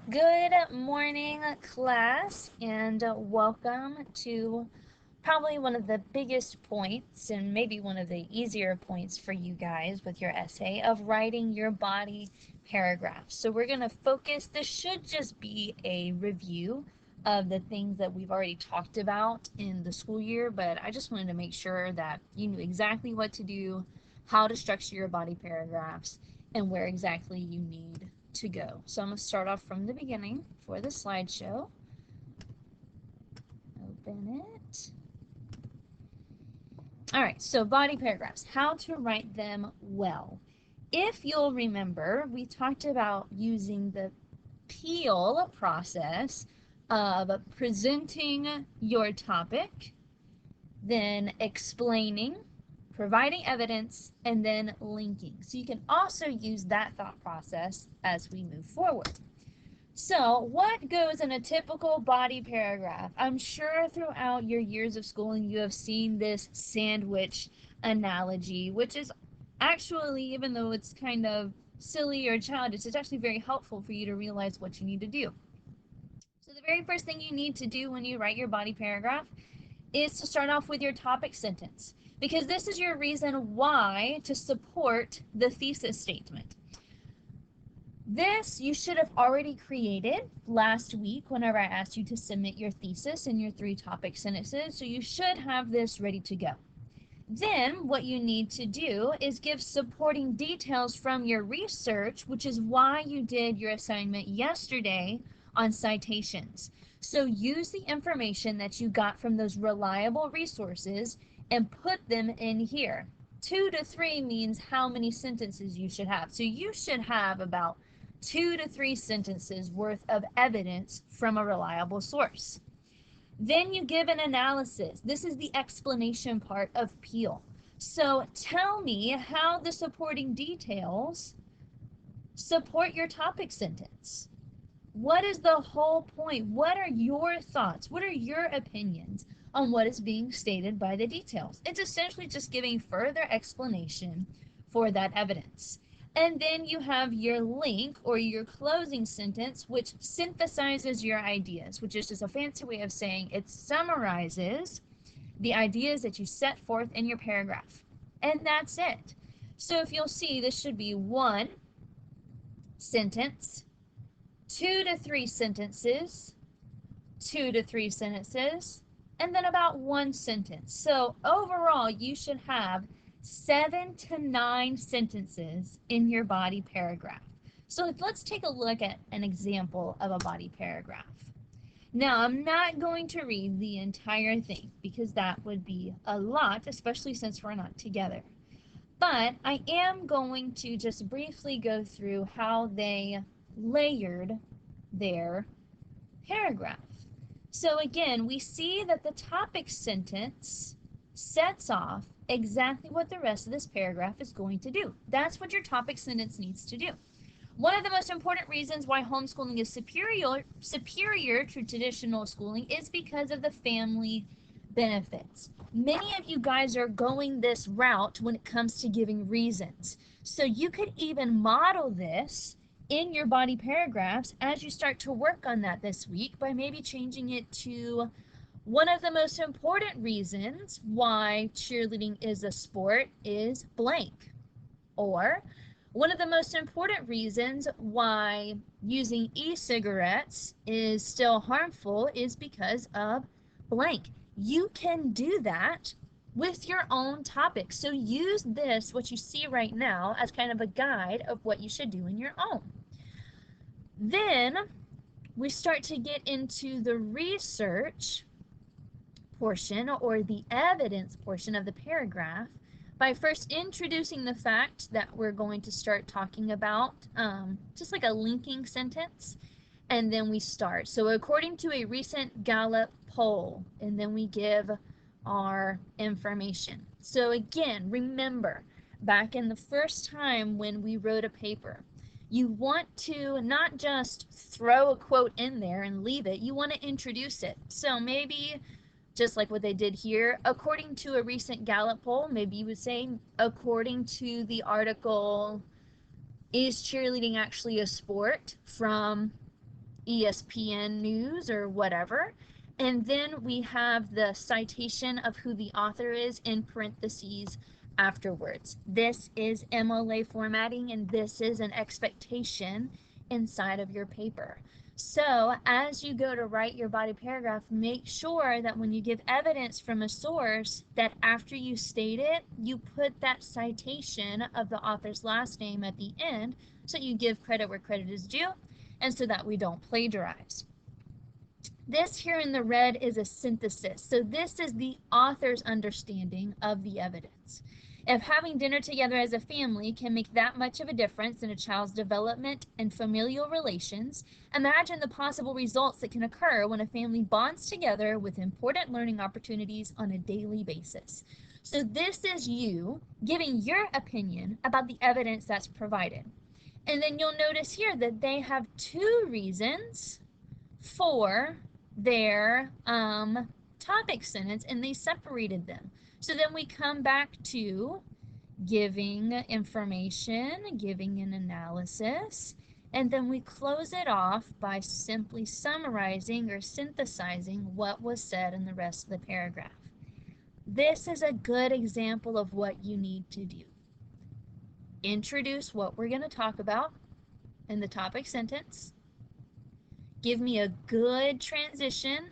Good morning, class, and welcome to probably one of the biggest points and maybe one of the easier points for you guys with your essay of writing your body paragraph. So we're going to focus, this should just be a review of the things that we've already talked about in the school year, but I just wanted to make sure that you knew exactly what to do, how to structure your body paragraphs, and where exactly you need to go. So I'm going to start off from the beginning for the slideshow. Open it. All right, so body paragraphs, how to write them well. If you'll remember, we talked about using the peel process of presenting your topic, then explaining, providing evidence, and then linking. So you can also use that thought process as we move forward. So, what goes in a typical body paragraph? I'm sure throughout your years of schooling you have seen this sandwich analogy, which is actually, even though it's kind of silly or childish, it's actually very helpful for you to realize what you need to do. So, the very first thing you need to do when you write your body paragraph is to start off with your topic sentence, because this is your reason why to support the thesis statement. This you should have already created last week whenever I asked you to submit your thesis and your 3 topic sentences, so you should have this ready to go. Then what you need to do is give supporting details from your research, which is why you did your assignment yesterday on citations. So use the information that you got from those reliable resources and put them in here. 2 to 3 means how many sentences you should have. So you should have about 2 to 3 sentences worth of evidence from a reliable source. Then you give an analysis. This is the explanation part of Peel. So tell me how the supporting details support your topic sentence. What is the whole point? What are your thoughts? What are your opinions on what is being stated by the details? It's essentially just giving further explanation for that evidence. And then you have your link or your closing sentence, which synthesizes your ideas, which is just a fancy way of saying it summarizes the ideas that you set forth in your paragraph. And that's it. So if you'll see, this should be 1 sentence, 2 to 3 sentences, 2 to 3 sentences, and then about 1 sentence. So overall, you should have 7 to 9 sentences in your body paragraph. So let's take a look at an example of a body paragraph. Now, I'm not going to read the entire thing because that would be a lot, especially since we're not together. But I am going to just briefly go through how they layered their paragraph. So again, we see that the topic sentence sets off exactly what the rest of this paragraph is going to do. That's what your topic sentence needs to do. One of the most important reasons why homeschooling is superior to traditional schooling is because of the family benefits. Many of you guys are going this route when it comes to giving reasons. So you could even model this in your body paragraphs as you start to work on that this week by maybe changing it to one of the most important reasons why cheerleading is a sport is blank. Or one of the most important reasons why using e-cigarettes is still harmful is because of blank. You can do that with your own topic. So use this, what you see right now, as kind of a guide of what you should do in your own. Then we start to get into the research portion or the evidence portion of the paragraph by first introducing the fact that we're going to start talking about just like a linking sentence, and then we start. So according to a recent Gallup poll, and then we give our information. So again, remember, back in the first time when we wrote a paper, you want to not just throw a quote in there and leave it, you want to introduce it. So maybe just like what they did here, according to a recent Gallup poll, maybe you would say, according to the article, is cheerleading actually a sport, from ESPN News or whatever. And then we have the citation of who the author is in parentheses afterwards. This is MLA formatting, and this is an expectation inside of your paper. So as you go to write your body paragraph, make sure that when you give evidence from a source, that after you state it, you put that citation of the author's last name at the end, so you give credit where credit is due, and so that we don't plagiarize. This here in the red is a synthesis. So this is the author's understanding of the evidence. If having dinner together as a family can make that much of a difference in a child's development and familial relations, imagine the possible results that can occur when a family bonds together with important learning opportunities on a daily basis. So this is you giving your opinion about the evidence that's provided. And then you'll notice here that they have two reasons for their topic sentence, and they separated them. So then we come back to giving information, giving an analysis, and then we close it off by simply summarizing or synthesizing what was said in the rest of the paragraph. This is a good example of what you need to do. Introduce what we're going to talk about in the topic sentence. Give me a good transition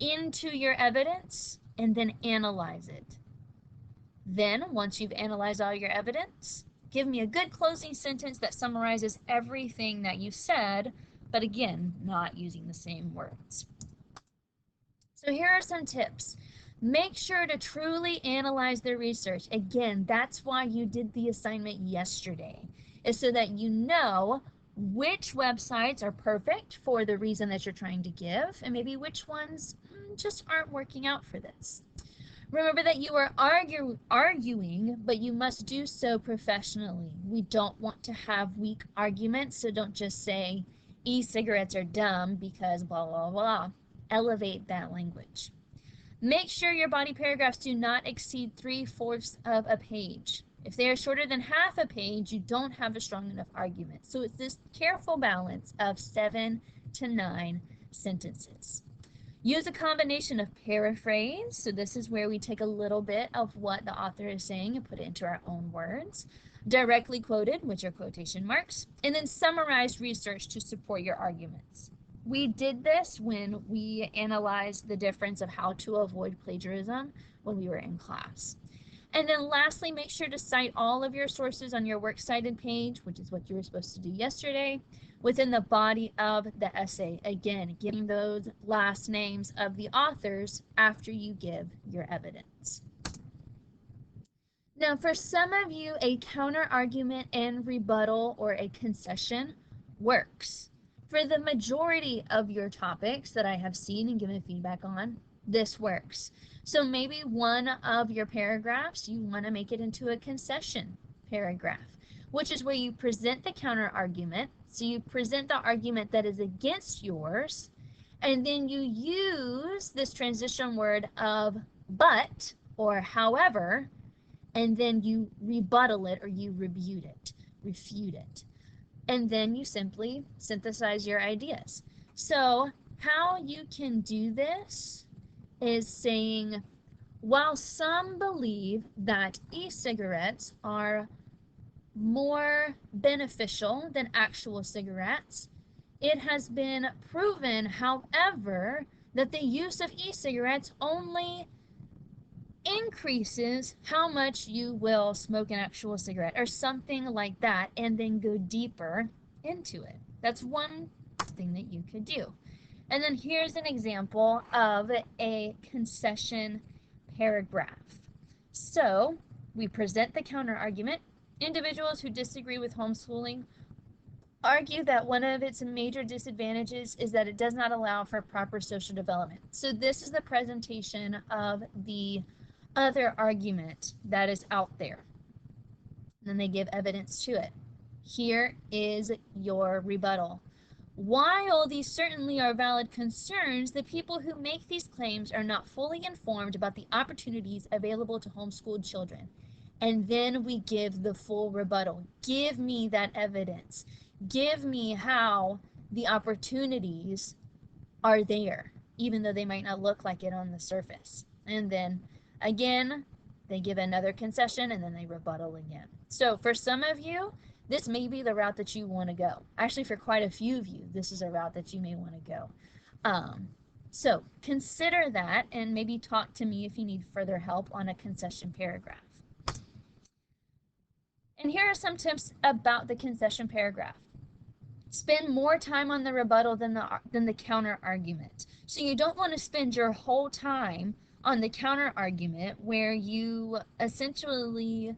into your evidence, and then analyze it. Then, once you've analyzed all your evidence, give me a good closing sentence that summarizes everything that you said, but again, not using the same words. So here are some tips. Make sure to truly analyze the research. Again, that's why you did the assignment yesterday, is so that you know which websites are perfect for the reason that you're trying to give, and maybe which ones just aren't working out for this. Remember that you are arguing, but you must do so professionally. We don't want to have weak arguments, so don't just say e-cigarettes are dumb because blah, blah, blah. Elevate that language. Make sure your body paragraphs do not exceed 3/4 of a page. If they are shorter than half a page, you don't have a strong enough argument. So it's this careful balance of 7 to 9 sentences. Use a combination of paraphrase. So this is where we take a little bit of what the author is saying and put it into our own words. Directly quoted, which are quotation marks, and then summarized research to support your arguments. We did this when we analyzed the difference of how to avoid plagiarism when we were in class. And then lastly, make sure to cite all of your sources on your works cited page, which is what you were supposed to do yesterday, within the body of the essay. Again, giving those last names of the authors after you give your evidence. Now, for some of you, a counter argument and rebuttal or a concession works. For the majority of your topics that I have seen and given feedback on, this works. So maybe one of your paragraphs, you want to make it into a concession paragraph, which is where you present the counter argument. So you present the argument that is against yours, and then you use this transition word of but or however, and then you rebuttal it or you refute it. And then you simply synthesize your ideas. So how you can do this is saying, while some believe that e-cigarettes are more beneficial than actual cigarettes, it has been proven, however, that the use of e-cigarettes only increases how much you will smoke an actual cigarette, or something like that, and then go deeper into it. That's one thing that you could do. And then here's an example of a concession paragraph. So we present the counter argument. Individuals who disagree with homeschooling argue that one of its major disadvantages is that it does not allow for proper social development. So this is the presentation of the other argument that is out there. And then they give evidence to it. Here is your rebuttal. While these certainly are valid concerns, the people who make these claims are not fully informed about the opportunities available to homeschooled children. And then we give the full rebuttal. Give me that evidence. Give me how the opportunities are there, even though they might not look like it on the surface. And then again, they give another concession and then they rebuttal again. So for some of you, this may be the route that you want to go. Actually, for quite a few of you, this is a route that you may want to go. So consider that and maybe talk to me if you need further help on a concession paragraph. And here are some tips about the concession paragraph. Spend more time on the rebuttal than the counter argument. So you don't want to spend your whole time on the counter argument where you essentially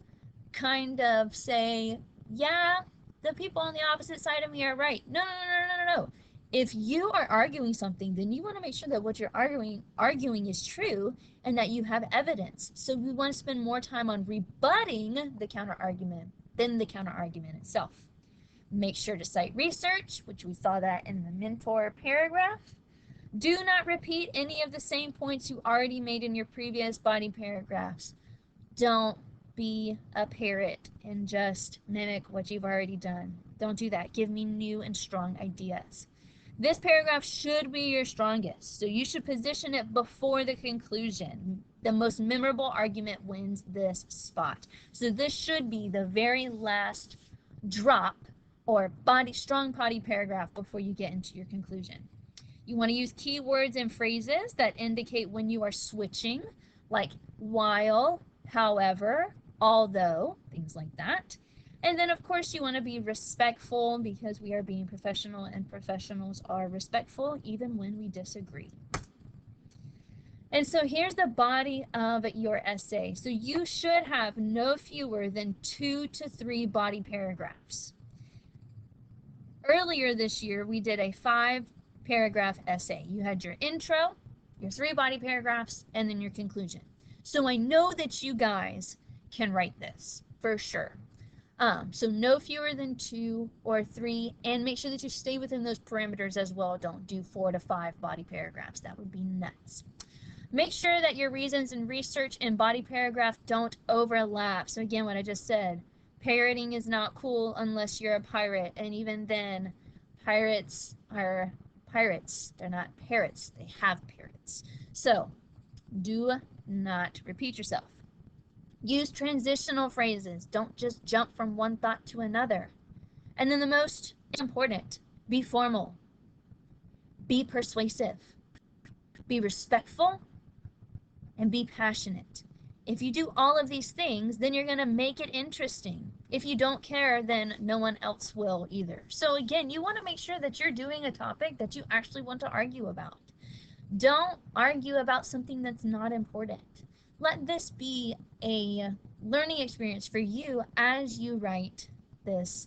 kind of say, yeah, the people on the opposite side of me are right. No, no, no, no, no, no. If you are arguing something, then you want to make sure that what you're arguing is true and that you have evidence. So we want to spend more time on rebutting the counter argument than the counter argument itself. Make sure to cite research, which we saw that in the mentor paragraph. Do not repeat any of the same points you already made in your previous body paragraphs. Don't be a parrot and just mimic what you've already done. Don't do that. Give me new and strong ideas. This paragraph should be your strongest, so you should position it before the conclusion. The most memorable argument wins this spot. So this should be the very last drop or strong body paragraph before you get into your conclusion. You want to use keywords and phrases that indicate when you are switching, like while, however, although, things like that. And then, of course, you want to be respectful because we are being professional, and professionals are respectful even when we disagree. And so here's the body of your essay. So you should have no fewer than 2 to 3 body paragraphs. Earlier this year, we did a 5-paragraph essay. You had your intro, your 3 body paragraphs, and then your conclusion. So I know that you guys can write this for sure. So no fewer than 2 or 3, and make sure that you stay within those parameters as well. Don't do 4 to 5 body paragraphs. That would be nuts. Make sure that your reasons and research and body paragraph don't overlap. So again, what I just said, parroting is not cool unless you're a pirate, and even then, pirates are pirates. They're not parrots. They have parrots. So do not repeat yourself. Use transitional phrases. Don't just jump from one thought to another. And then the most important, be formal, be persuasive, be respectful, and be passionate. If you do all of these things, then you're going to make it interesting. If you don't care, then no one else will either. So again, you want to make sure that you're doing a topic that you actually want to argue about. Don't argue about something that's not important. Let this be a learning experience for you as you write this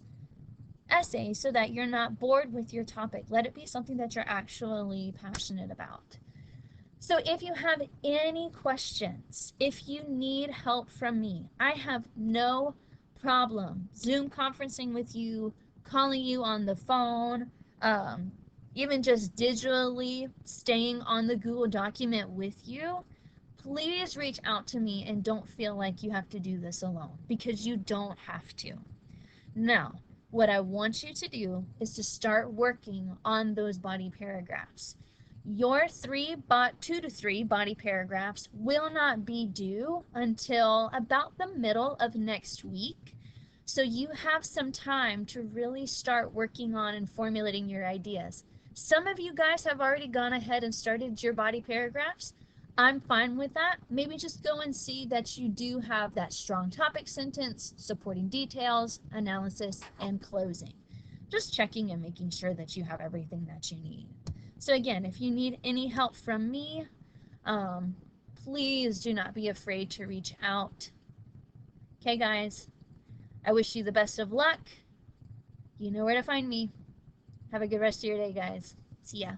essay so that you're not bored with your topic. Let it be something that you're actually passionate about. So if you have any questions, if you need help from me, I have no problem Zoom conferencing with you, calling you on the phone, even just digitally staying on the Google document with you. Please reach out to me and don't feel like you have to do this alone, because you don't have to. Now, what I want you to do is to start working on those body paragraphs. Your 2 to 3 body paragraphs will not be due until about the middle of next week. So you have some time to really start working on and formulating your ideas. Some of you guys have already gone ahead and started your body paragraphs. I'm fine with that. Maybe just go and see that you do have that strong topic sentence, supporting details, analysis, and closing. Just checking and making sure that you have everything that you need. So again, if you need any help from me, please do not be afraid to reach out. Okay, guys, I wish you the best of luck. You know where to find me. Have a good rest of your day, guys. See ya.